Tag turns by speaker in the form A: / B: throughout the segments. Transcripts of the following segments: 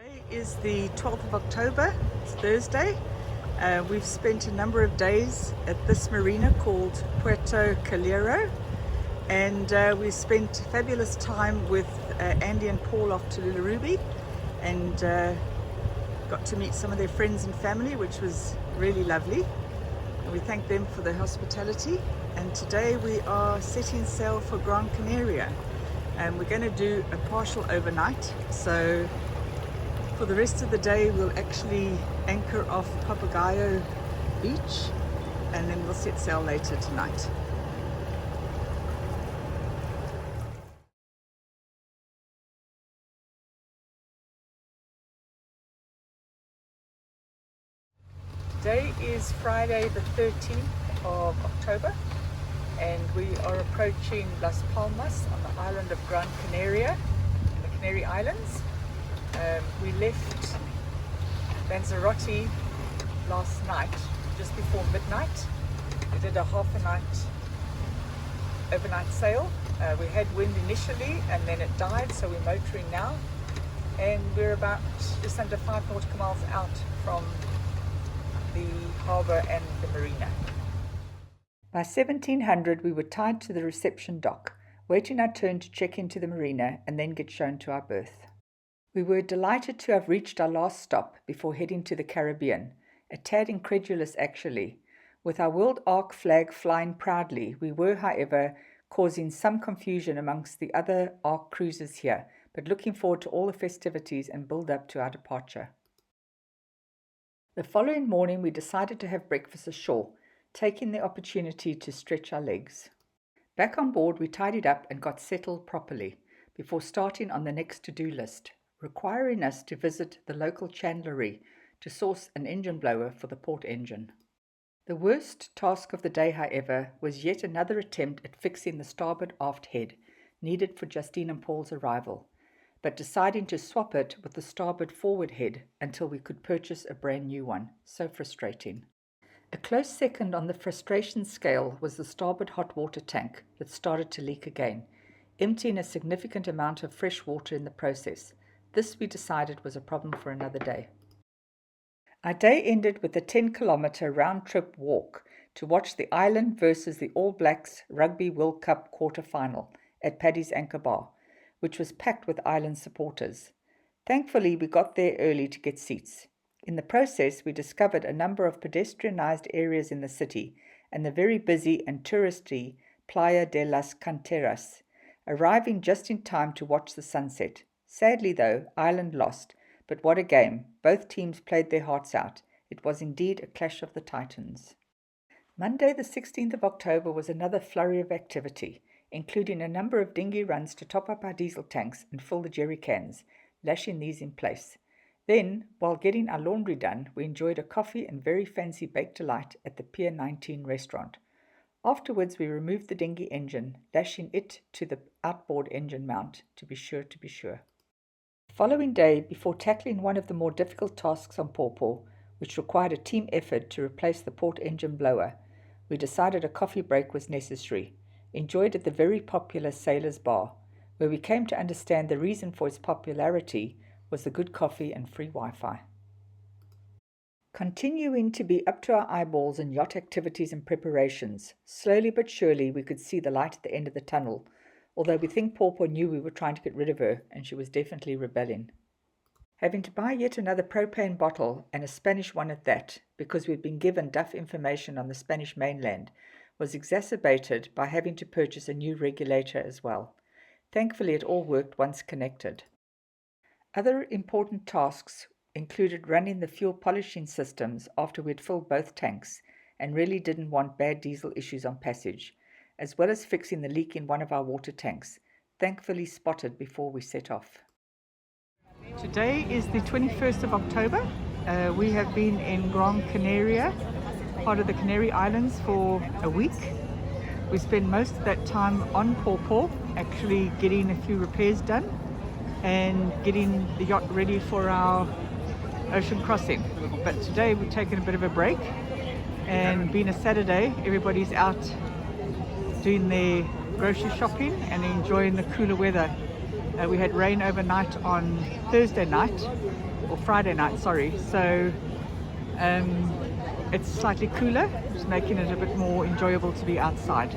A: Today is the 12th of October, it's Thursday. We've spent a number of days at this marina called Puerto Calero, and we spent fabulous time with Andy and Paul off to Lularuby, and got to meet some of their friends and family, which was really lovely. And we thank them for their hospitality. And today we are setting sail for Gran Canaria, and we're going to do a partial overnight. So for the rest of the day we'll actually anchor off Papagayo Beach, and then we'll set sail later tonight. Today is Friday the 13th of October, and we are approaching Las Palmas on the island of Gran Canaria in the Canary Islands. We left Lanzarote last night, just before midnight. We did a half a night overnight sail. We had wind initially and then it died, so we're motoring now. And we're about just under 5 nautical miles out from the harbour and the marina. By 1700 we were tied to the reception dock, waiting our turn to check into the marina and then get shown to our berth. We were delighted to have reached our last stop before heading to the Caribbean, a tad incredulous actually. With our World Ark flag flying proudly, we were, however, causing some confusion amongst the other Ark cruisers here, but looking forward to all the festivities and build up to our departure. The following morning we decided to have breakfast ashore, taking the opportunity to stretch our legs. Back on board we tidied up and got settled properly before starting on the next to-do list, requiring us to visit the local chandlery to source an engine blower for the port engine. The worst task of the day, however, was yet another attempt at fixing the starboard aft head, needed for Justine and Paul's arrival, but deciding to swap it with the starboard forward head until we could purchase a brand new one. So frustrating. A close second on the frustration scale was the starboard hot water tank that started to leak again, emptying a significant amount of fresh water in the process. This we decided was a problem for another day. Our day ended with a 10-kilometre round-trip walk to watch the Ireland versus the All Blacks Rugby World Cup quarter-final at Paddy's Anchor Bar, which was packed with Ireland supporters. Thankfully, we got there early to get seats. In the process, we discovered a number of pedestrianised areas in the city and the very busy and touristy Playa de las Canteras, arriving just in time to watch the sunset. Sadly, though, Ireland lost, but what a game. Both teams played their hearts out. It was indeed a clash of the titans. Monday the 16th of October was another flurry of activity, including a number of dinghy runs to top up our diesel tanks and fill the jerry cans, lashing these in place. Then, while getting our laundry done, we enjoyed a coffee and very fancy baked delight at the Pier 19 restaurant. Afterwards, we removed the dinghy engine, lashing it to the outboard engine mount, to be sure. The following day, before tackling one of the more difficult tasks on Pawpaw, which required a team effort to replace the port engine blower, we decided a coffee break was necessary, enjoyed at the very popular Sailor's Bar, where we came to understand the reason for its popularity was the good coffee and free Wi-Fi. Continuing to be up to our eyeballs in yacht activities and preparations, slowly but surely we could see the light at the end of the tunnel, although we think Pawpaw knew we were trying to get rid of her, and she was definitely rebelling. Having to buy yet another propane bottle, and a Spanish one at that, because we'd been given duff information on the Spanish mainland, was exacerbated by having to purchase a new regulator as well. Thankfully it all worked once connected. Other important tasks included running the fuel polishing systems after we'd filled both tanks, and really didn't want bad diesel issues on passage, as well as fixing the leak in one of our water tanks, thankfully spotted before we set off. Today is the 21st of October. We have been in Gran Canaria, part of the Canary Islands, for a week. We spent most of that time on Pawpaw, actually getting a few repairs done and getting the yacht ready for our ocean crossing. But today we've taken a bit of a break, and being a Saturday, everybody's out doing their grocery shopping and enjoying the cooler weather. We had rain overnight on Thursday night, or Friday night, sorry. So it's slightly cooler, just making it a bit more enjoyable to be outside.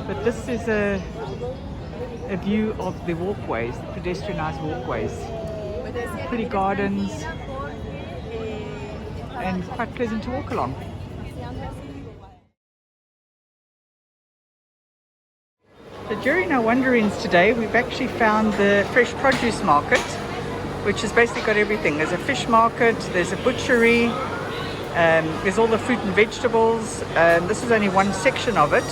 A: But this is a view of the walkways, the pedestrianised walkways. Pretty gardens and quite pleasant to walk along. So during our wanderings today, we've actually found the fresh produce market, which has basically got everything. There's a fish market, there's a butchery, there's all the fruit and vegetables. This is only one section of it.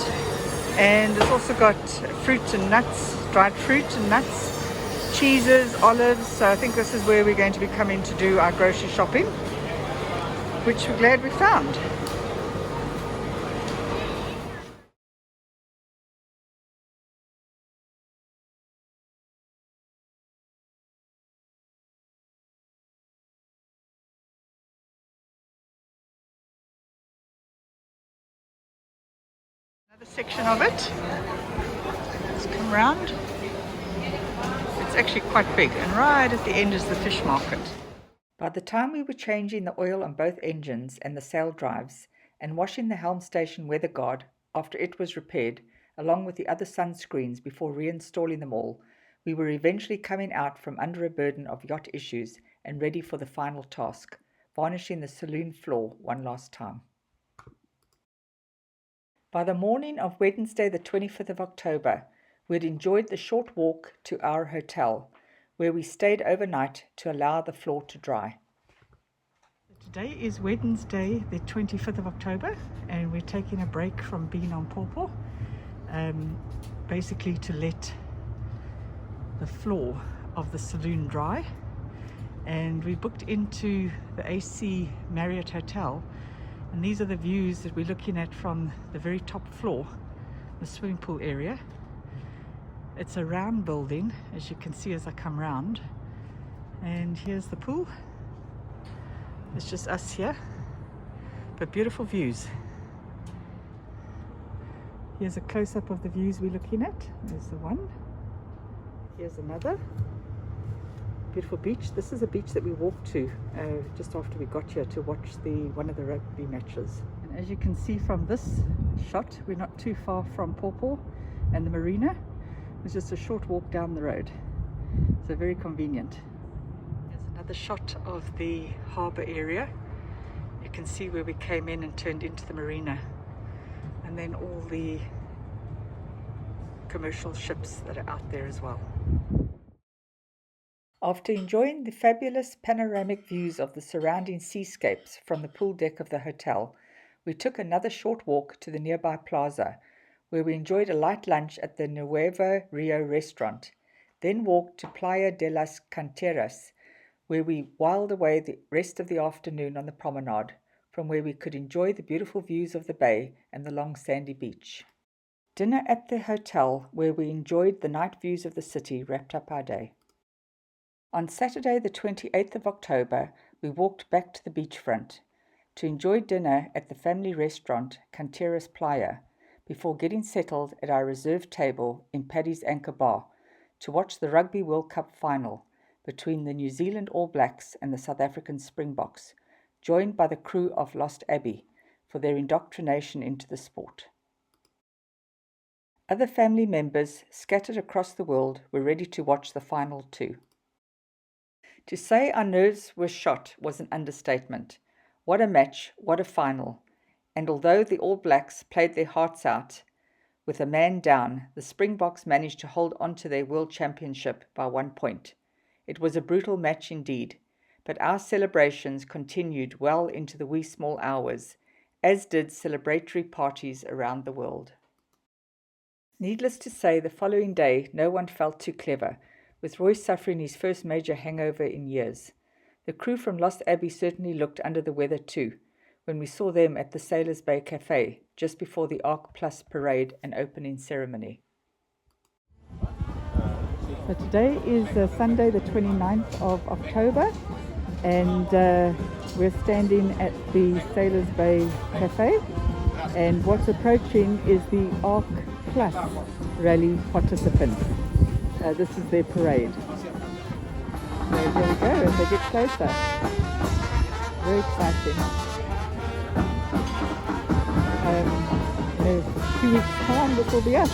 A: And it's also got fruit and nuts, dried fruit and nuts, cheeses, olives. So I think this is where we're going to be coming to do our grocery shopping, which we're glad we found. Another section of it. Let's come round. It's actually quite big, and right at the end is the fish market. By the time we were changing the oil on both engines and the sail drives, and washing the helm station weather guard after it was repaired, along with the other sunscreens before reinstalling them all, we were eventually coming out from under a burden of yacht issues and ready for the final task, varnishing the saloon floor one last time. By the morning of Wednesday the 25th of October, we had enjoyed the short walk to our hotel, where we stayed overnight to allow the floor to dry. Today is Wednesday the 25th of October, and we're taking a break from being on Pawpaw, basically to let the floor of the saloon dry. And we booked into the AC Marriott Hotel, and these are the views that we're looking at from the very top floor, the swimming pool area. It's a round building, as you can see as I come round. And here's the pool. It's just us here, but beautiful views. Here's a close-up of the views we're looking at. There's the one. Here's another. Beautiful beach. This is a beach that we walked to just after we got here to watch one of the rugby matches. And as you can see from this shot, we're not too far from Pawpaw and the marina. It's just a short walk down the road, so very convenient. There's another shot of the harbour area. You can see where we came in and turned into the marina, and then all the commercial ships that are out there as well. After enjoying the fabulous panoramic views of the surrounding seascapes from the pool deck of the hotel, we took another short walk to the nearby plaza, where we enjoyed a light lunch at the Nuevo Rio restaurant, then walked to Playa de las Canteras, where we whiled away the rest of the afternoon on the promenade, from where we could enjoy the beautiful views of the bay and the long sandy beach. Dinner at the hotel, where we enjoyed the night views of the city, wrapped up our day. On Saturday the 28th of October, we walked back to the beachfront to enjoy dinner at the family restaurant Canteras Playa, before getting settled at our reserved table in Paddy's Anchor Bar to watch the Rugby World Cup final between the New Zealand All Blacks and the South African Springboks, joined by the crew of Lost Abbey for their indoctrination into the sport. Other family members scattered across the world were ready to watch the final too. To say our nerves were shot was an understatement. What a match, what a final. And although the All Blacks played their hearts out, with a man down, the Springboks managed to hold on to their World Championship by 1 point. It was a brutal match indeed, but our celebrations continued well into the wee small hours, as did celebratory parties around the world. Needless to say, the following day no one felt too clever, with Roy suffering his first major hangover in years. The crew from Lost Abbey certainly looked under the weather too, when we saw them at the Sailors Bay Cafe just before the Arc Plus parade and opening ceremony. So today is Sunday the 29th of October, and we're standing at the Sailors Bay Cafe, and what's approaching is the Arc Plus rally participants. This is their parade. So here we go as they get closer. Very exciting. In a few weeks' time, this will be us.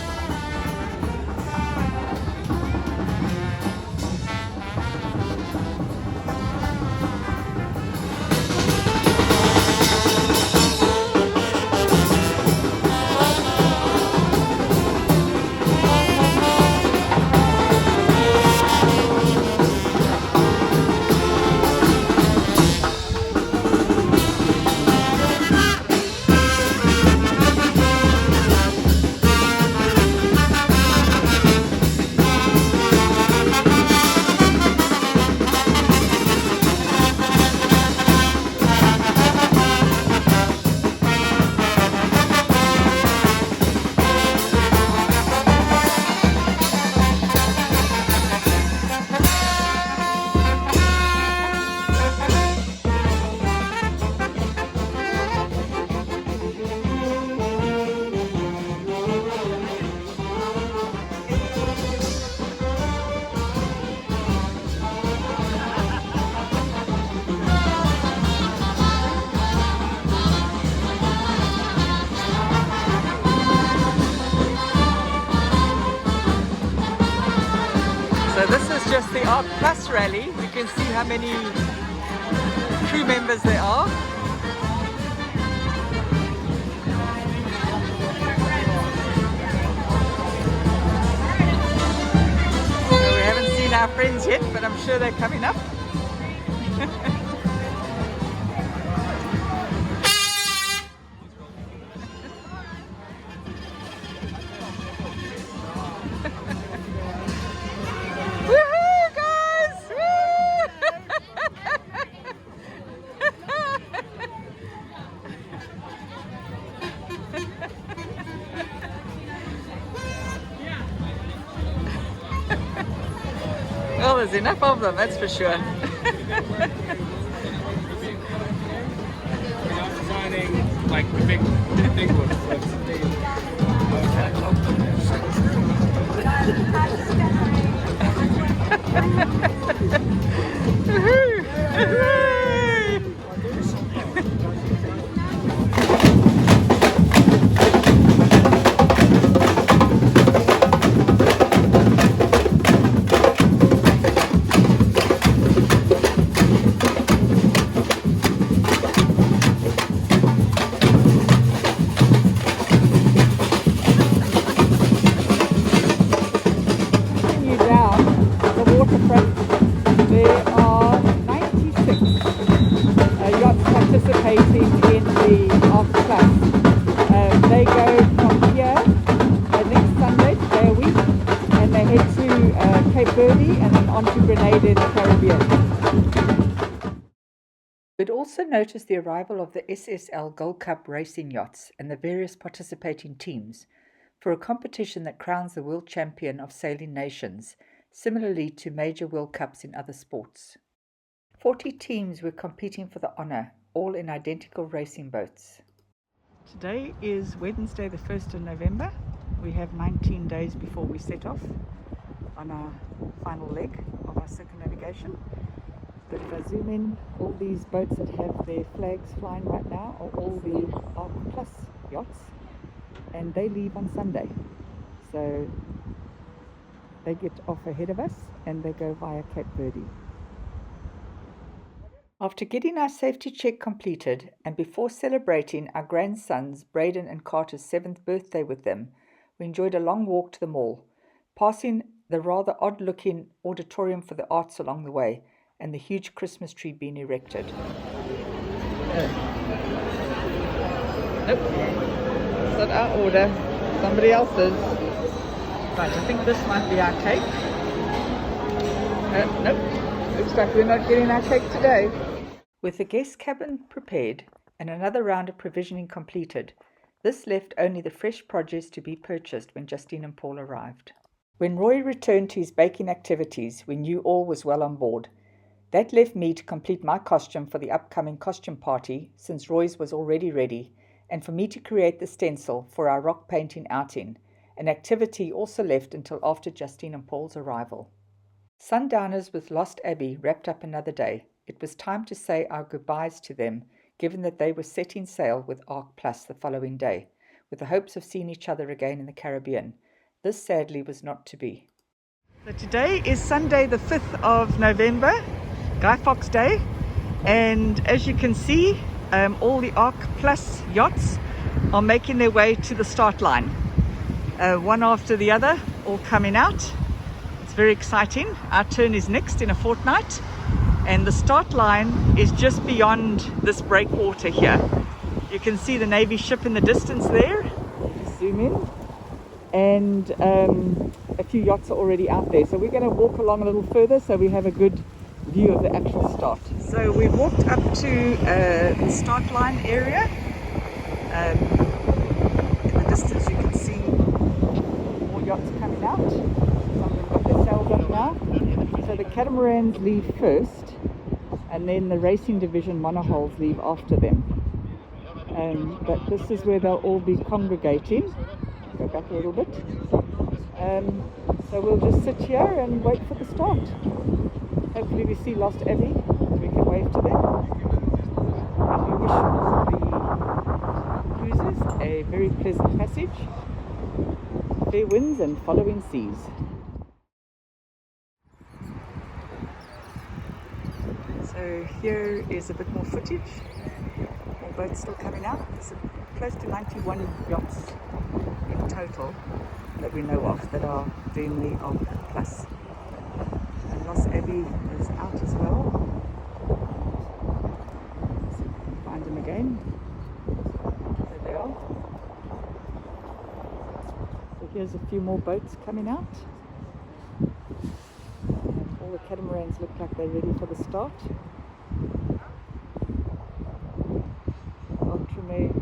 A: So this is just the Art Plus rally. You can see how many crew members there are. So we haven't seen our friends yet, but I'm sure they're coming up. Well, there's enough of them, that's for sure.
B: Signing like big ones.
A: There are 96 yachts participating in the Art Plus. They go from here next Sunday to Bay a Week, and they head to Cape Verde and then on to Grenada in the Caribbean. We'd also noticed the arrival of the SSL Gold Cup racing yachts and the various participating teams for a competition that crowns the world champion of sailing nations, similarly to major World Cups in other sports. 40 teams were competing for the honour, all in identical racing boats. Today is Wednesday the 1st of November. We have 19 days before we set off on our final leg of our circumnavigation. But if I zoom in, all these boats that have their flags flying right now are all the Art Plus yachts, and they leave on Sunday. So they get off ahead of us and they go via Cape Verde. After getting our safety check completed and before celebrating our grandsons Braden and Carter's 7th birthday with them, we enjoyed a long walk to the mall, passing the rather odd-looking auditorium for the arts along the way and the huge Christmas tree being erected. Nope, it's not our order, somebody else's. Right, I think this might be our cake. Nope, looks like we're not getting our cake today. With the guest cabin prepared and another round of provisioning completed, this left only the fresh produce to be purchased when Justine and Paul arrived. When Roy returned to his baking activities, we knew all was well on board. That left me to complete my costume for the upcoming costume party, since Roy's was already ready, and for me to create the stencil for our rock painting outing, an activity also left until after Justine and Paul's arrival. Sundowners with Lost Abbey wrapped up another day. It was time to say our goodbyes to them, given that they were setting sail with Arc Plus the following day, with the hopes of seeing each other again in the Caribbean. This sadly was not to be. So today is Sunday the 5th of November, Guy Fawkes Day, and as you can see, all the Arc Plus yachts are making their way to the start line. One after the other, all coming out. It's very exciting. Our turn is next in a fortnight, and the start line is just beyond this breakwater here. You can see the Navy ship in the distance there. Just zoom in, and a few yachts are already out there. So we're going to walk along a little further so we have a good view of the actual start. So we've walked up to the start line area. In the distance you can see more yachts coming out. Some of them got their sails up now. So the catamarans leave first, and then the racing division monohulls leave after them. But this is where they'll all be congregating. Go back a little bit. So we'll just sit here and wait for the start. Hopefully we see Lost Abbey and we can wave to them. And we wish the cruisers a very pleasant passage, fair winds and following seas. So here is a bit more footage. More boats still coming out. There's close to 91 yachts in total that we know of that are doing the Arc Plus. And Lost Abbey is out as well. Let's see if we can find them again. There they are. So here's a few more boats coming out. And all the catamarans look like they're ready for the start. Ultramay in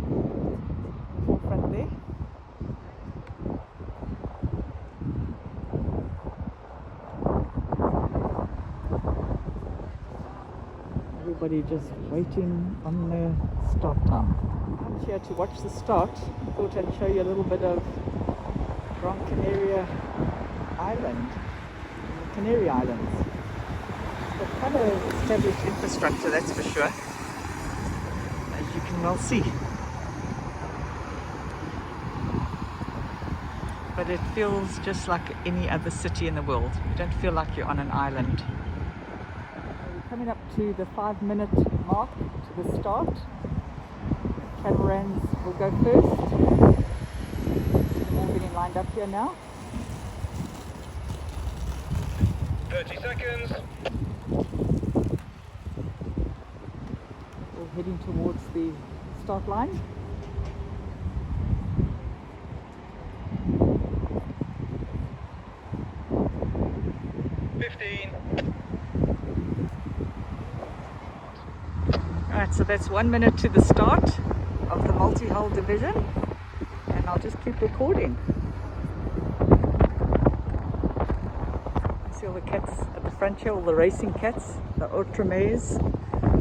A: the forefront there. Everybody just waiting on the start time. I'm here to watch the start. I thought I'd show you a little bit of Gran Canaria Island, the Canary Islands. It's got quite an established infrastructure, that's for sure, as you can well see. But it feels just like any other city in the world. You don't feel like you're on an island. Coming up to the 5-minute mark to the start. Catamarans will go first. They're all getting lined up here now.
C: 30 seconds.
A: All heading towards the start line. Alright, so that's 1 minute to the start of the multi-hull division, and I'll just keep recording. See all the cats at the front here, all the racing cats, the Ultramays,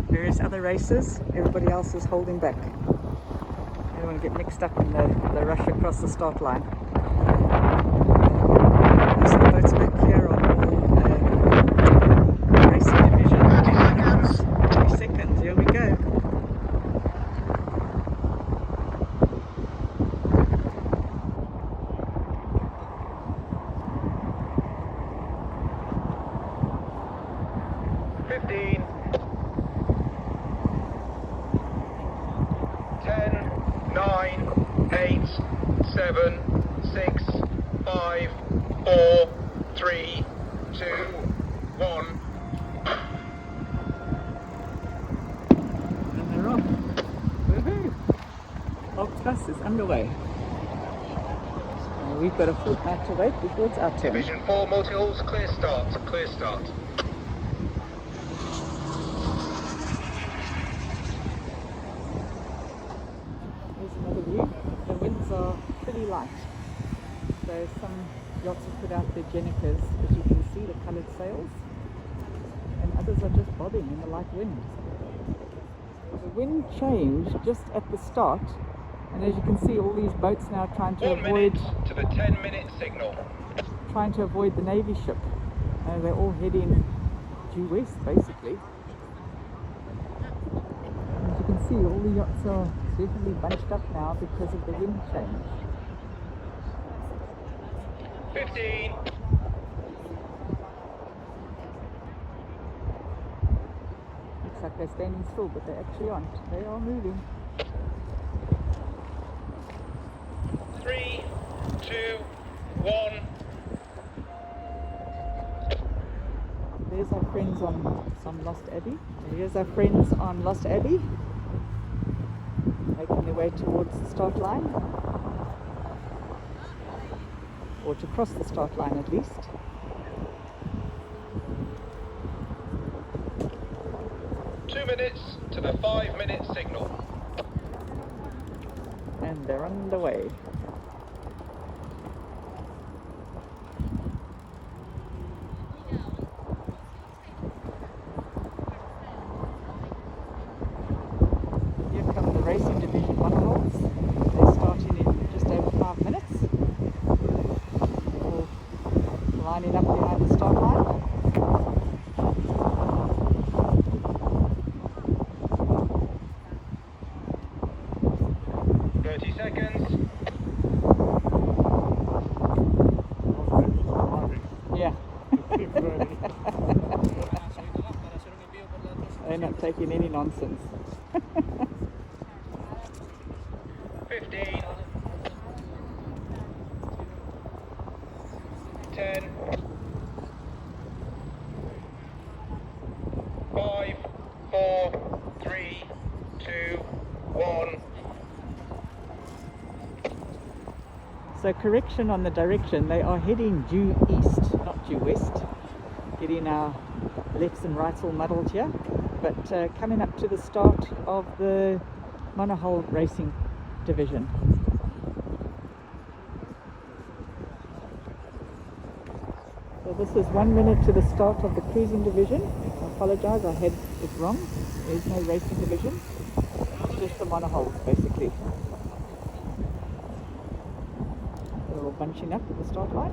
A: various other races. Everybody else is holding back. They don't want to get mixed up in the rush across the start line. Most of the boats back here are all racing division. 20 seconds, here we go. Plus is underway. We've got a fortnight to wait before it's our turn.
C: Division 4 multi-hulls, clear start, clear start.
A: There's another view. The winds are pretty light. So some yachts have put out their Jenicas, as you can see, the coloured sails. And others are just bobbing in the light wind. The wind changed just at the start. And as you can see, all these boats now trying to avoid
C: to the 10-minute signal.
A: Trying to avoid the Navy ship. They're all heading due west, basically. As you can see, all the yachts are definitely bunched up now because of the wind change.
C: 15.
A: Looks like they're standing still, but they actually aren't. They are moving.
C: 3, 2, 1.
A: There's our friends on Lost Abbey. Here's our friends on Lost Abbey, making their way towards the start line, or to cross the start line at least.
C: Two minutes to the 5-minute signal.
A: And they're underway. Here come the racing division monohulls. They're starting in just over 5 minutes. All lining up behind the start line. Yeah. They're not taking any nonsense.
C: 15. 10. 5, 4, 3, 2, 1.
A: So correction on the direction, they are heading due east, not due west. Getting our lefts and rights all muddled here, but coming up to the start of the monohull racing division. So this is 1 minute to the start of the cruising division. I apologise, I had it wrong. There's no racing division, just the monohulls basically. They're all bunching up at the start line.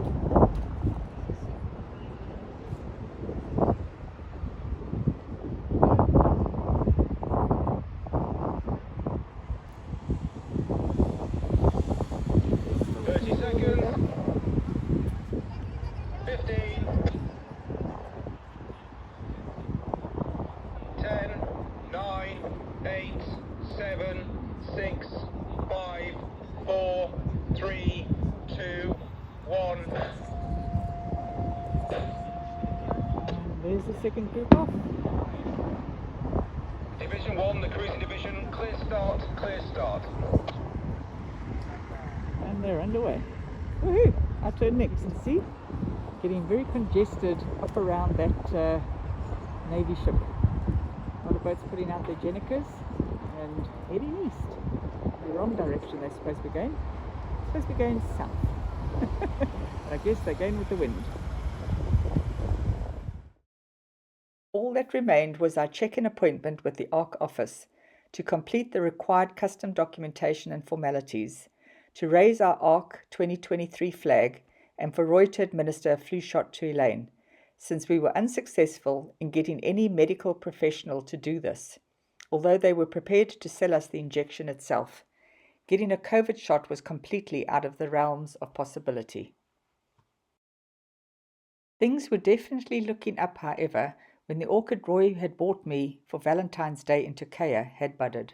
A: There's the second group off.
C: Division 1, the cruising division, clear start, clear start.
A: And they're underway. Woohoo! Our turn next, and see? Getting very congested up around that Navy ship. A lot of boats putting out their Jenicas and heading east. The wrong direction they're supposed to be going. Supposed to be going south. But I guess they're going with the wind. All that remained was our check-in appointment with the ARC office to complete the required custom documentation and formalities, to raise our ARC 2023 flag, and for Roy to administer a flu shot to Elaine, since we were unsuccessful in getting any medical professional to do this, although they were prepared to sell us the injection itself. Getting a COVID shot was completely out of the realms of possibility. Things were definitely looking up, however, when the orchid Roy had bought me for Valentine's Day in Turkey had budded.